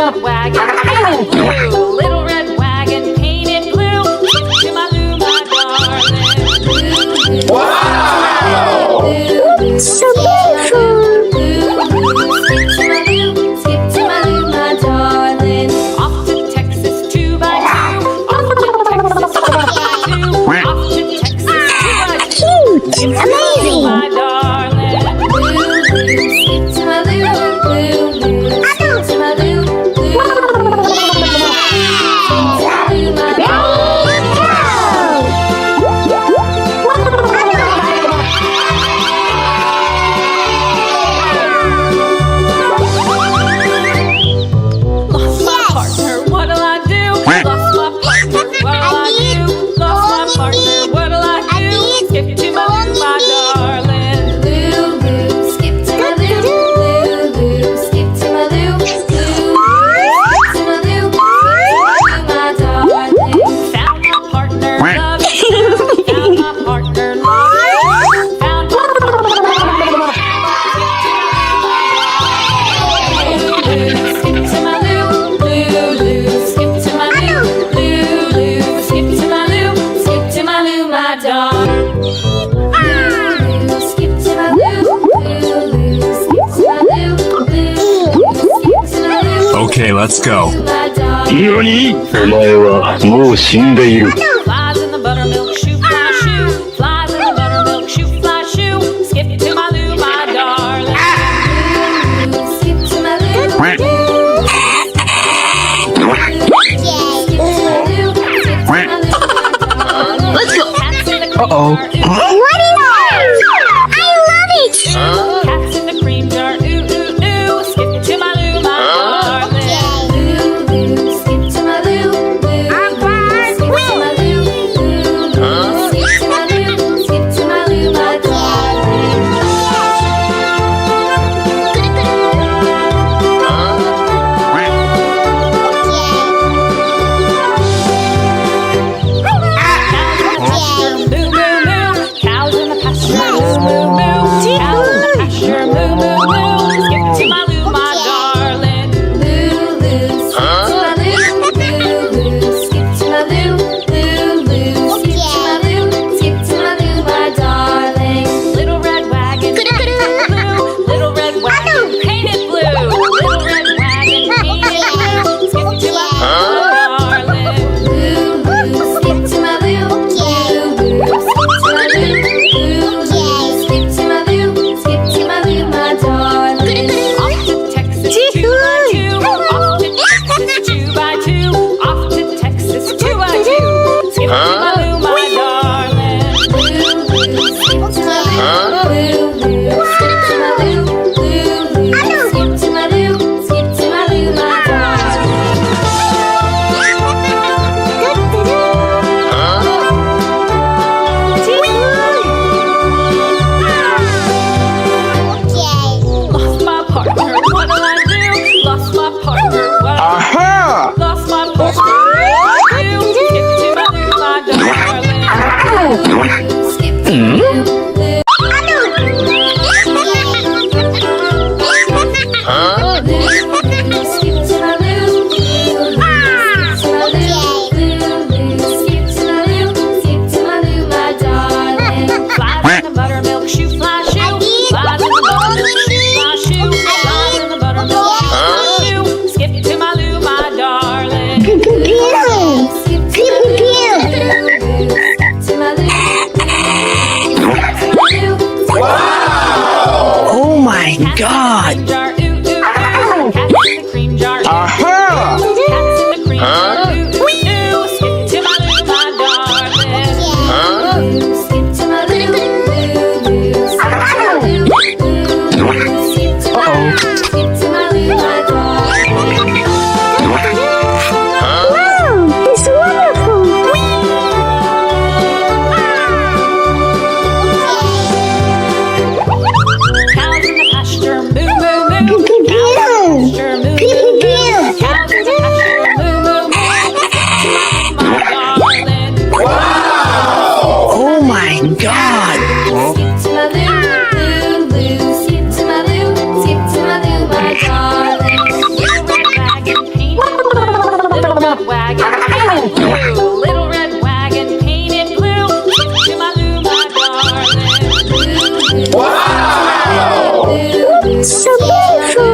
red wagon painted blue. Little red wagon painted blue. Skip to my Lou, my darling. Wow! So beautiful. Skip to my Lou, my darling. Off to Texas 2 by 2. Off to Texas 2 by 2. Off to Texas 2 by 2. Cute. Amazing. My darling. Skip to my Lou, skip to my Lou, Okay, let's go. 何？お前はもう死んでいる。 Flies in the buttermilk shoe, fly shoe. Flies in the buttermilk shoe, fly shoe. Skip to my Lou, my darling. Skip to my Lou. Let's go. Uh-oh. What is this? I love it. Cats in the cream jar, ooh, ooh, ooh. Skip to my Lou, my darling. Skip to my Lou, skip to my Lou, skip to my Lou, skip to my Lou, my darling. Moo, moo, moo. Cows in wagon, blue. Little red wagon painted blue. Skip to my Lou, my darling. Wow! So beautiful.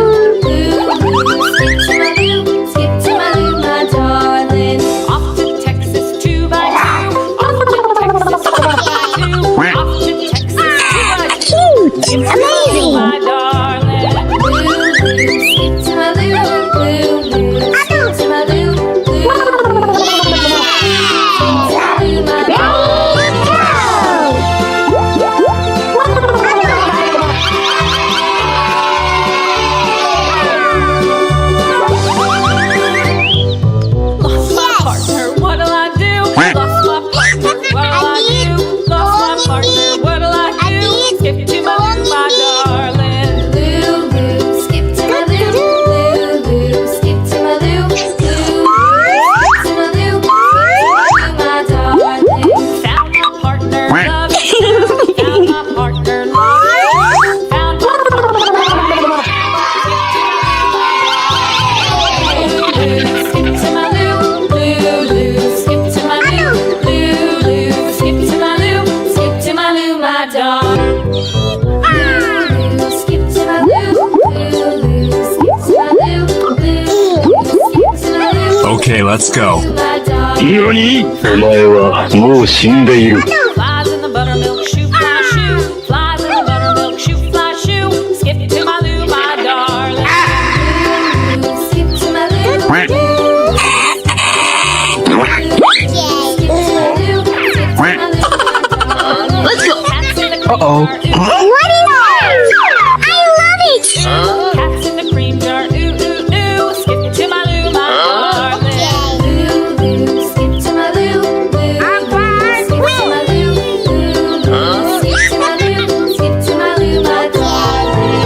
Skip to my Lou, my darling. Off to Texas 2 by 2. Off to Texas 2 by 2. Off to Texas 2 by 2. Cute. Skip to my Lou, my darling. Skip to my Lou, skip to my Lou, skip to my Lou, my Lost my partner, what'll I do? Lost my partner, what'll I do? Lost my partner, what'll I do? Skip to my Lou, my darling. Lou, skip to my Lou, skip to my Lou, skip to my Lou, my darling. Found my partner, love you. Found my partner, love you. Found my partner, skip to my Lou, skip to my Lou, skip to my Lou, skip to my Lou, my darling. Skip to my Lou, skip to my Lou, skip to my Lou, Okay, let's go. my darling. 何？お前はもう死んでいる。 Flies in the buttermilk shoe, fly shoe. Flies in the buttermilk shoe, fly shoe. Skip to my Lou, my darling. Skip to my Lou, skip to my Lou, skip to my Lou, Let's go. Cats in the cream Uh-oh. jar, ooh. What is that? I love it. Cats in the cream jar, ooh, ooh, ooh. Skip to my Lou, my darling. Skip to my Lou, skip to my Lou, skip to my Lou, skip to my Lou, my darling.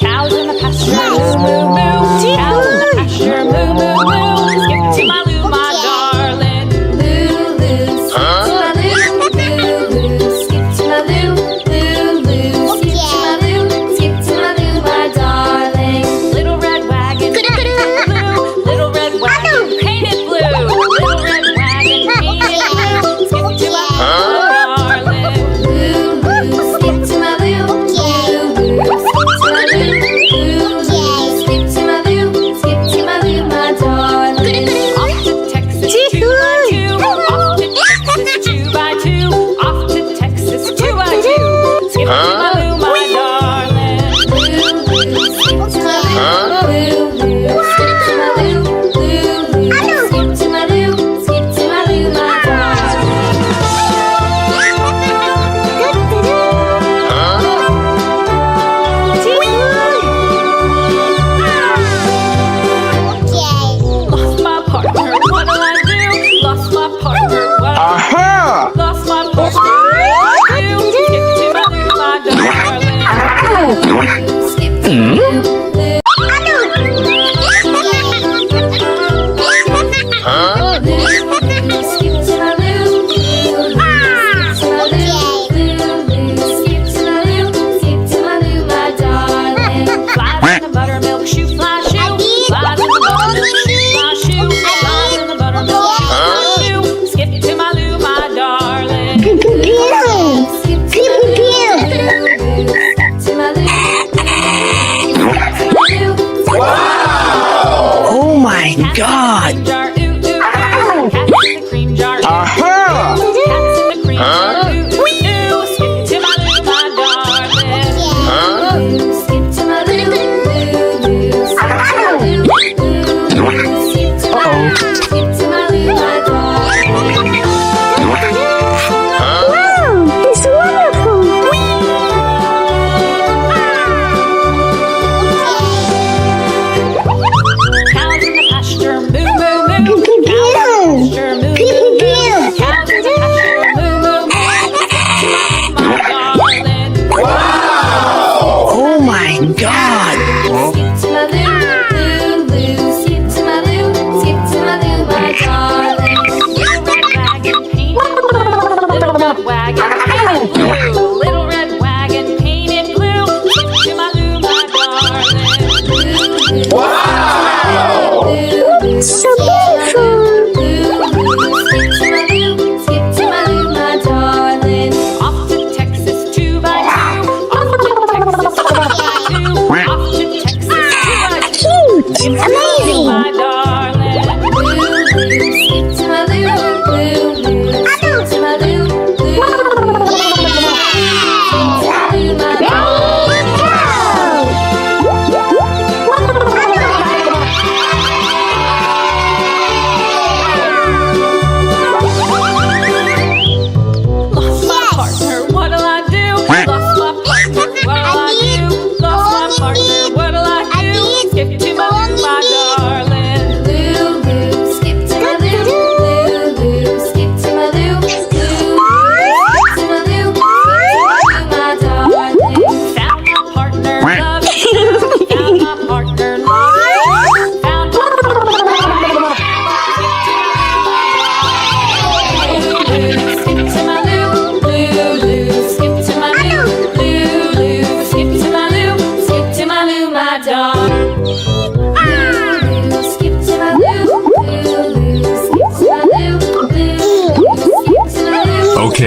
Cows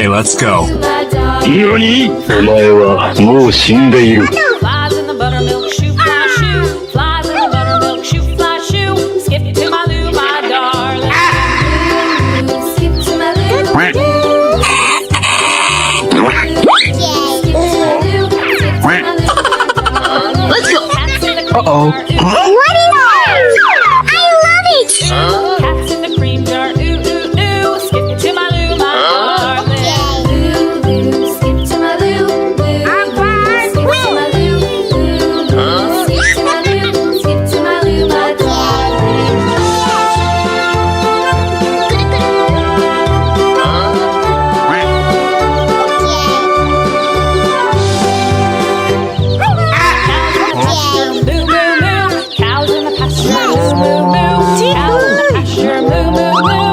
let's go. My dog. 何？お前はもう死んでいる。 Flies in the buttermilk shoe, fly shoe. Flies in the buttermilk shoe, fly shoe. Skip to my loo, my darling. Loo, skip to my loo. Skip to my loo, skip to my loo. Let's go. Cats in the Uh-oh. What is this? I love it. Cats in the cream jar, ooh, ooh, ooh. Skip to my loo, my darling. Loo, loo, skip to my loo. Loo, skip to my loo. Loo, skip to my loo. Skip to my loo, my darling. Moo, moo, moo. Cows in the pasture, moo, moo, moo. Cows in the pasture, moo, moo, moo.